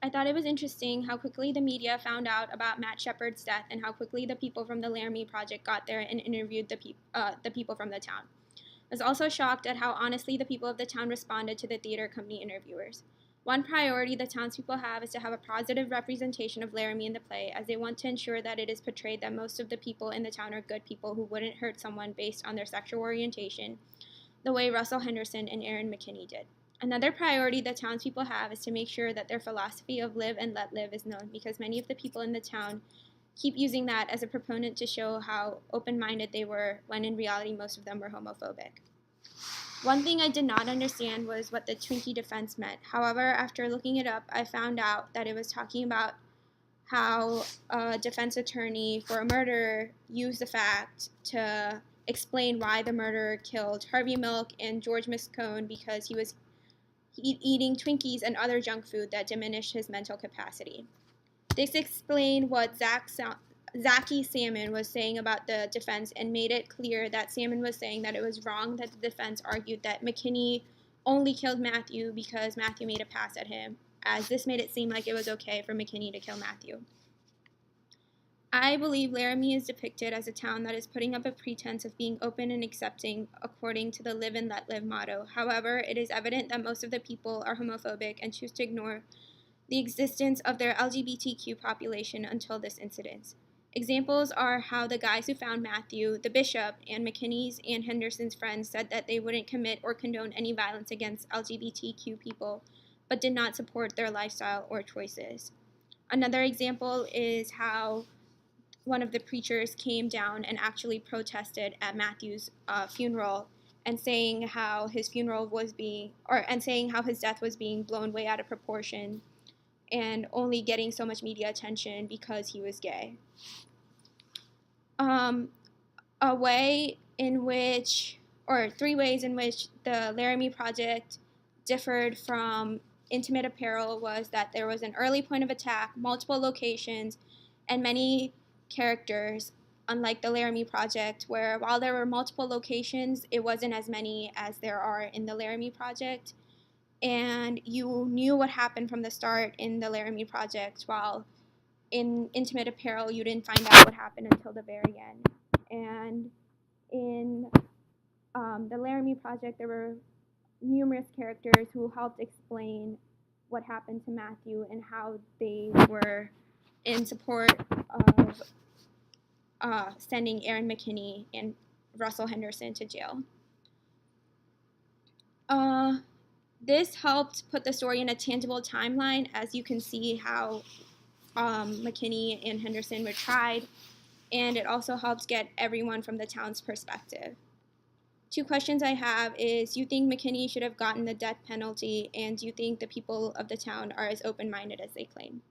I thought it was interesting how quickly the media found out about Matt Shepard's death and how quickly the people from the Laramie Project got there and interviewed the people from the town. I was also shocked at how honestly the people of the town responded to the theater company interviewers. One priority the townspeople have is to have a positive representation of Laramie in the play, as they want to ensure that it is portrayed that most of the people in the town are good people who wouldn't hurt someone based on their sexual orientation, the way Russell Henderson and Aaron McKinney did. Another priority the townspeople have is to make sure that their philosophy of live and let live is known, because many of the people in the town keep using that as a proponent to show how open-minded they were, when in reality most of them were homophobic. One thing I did not understand was what the Twinkie defense meant. However, after looking it up, I found out that it was talking about how a defense attorney for a murderer used the fact to explain why the murderer killed Harvey Milk and George Moscone, because he was eating Twinkies and other junk food that diminished his mental capacity. This explained what Zachy Salmon was saying about the defense and made it clear that Salmon was saying that it was wrong that the defense argued that McKinney only killed Matthew because Matthew made a pass at him, as this made it seem like it was okay for McKinney to kill Matthew. I believe Laramie is depicted as a town that is putting up a pretense of being open and accepting according to the live and let live motto. However, it is evident that most of the people are homophobic and choose to ignore the existence of their LGBTQ population until this incident. Examples are how the guys who found Matthew, the bishop, and McKinney's and Henderson's friends said that they wouldn't commit or condone any violence against LGBTQ people, but did not support their lifestyle or choices. Another example is how one of the preachers came down and actually protested at Matthew's funeral, and saying how his funeral was saying how his death was being blown way out of proportion and only getting so much media attention because he was gay. Three ways in which the Laramie Project differed from Intimate Apparel was that there was an early point of attack, multiple locations, and many characters, unlike the Laramie Project, where while there were multiple locations, it wasn't as many as there are in the Laramie Project. And you knew what happened from the start in the Laramie Project, while in Intimate Apparel, you didn't find out what happened until the very end. And in the Laramie Project, there were numerous characters who helped explain what happened to Matthew and how they were in support of sending Aaron McKinney and Russell Henderson to jail. This helped put the story in a tangible timeline, as you can see how McKinney and Henderson were tried, and it also helps get everyone from the town's perspective. Two questions I have is, do you think McKinney should have gotten the death penalty, and do you think the people of the town are as open-minded as they claim?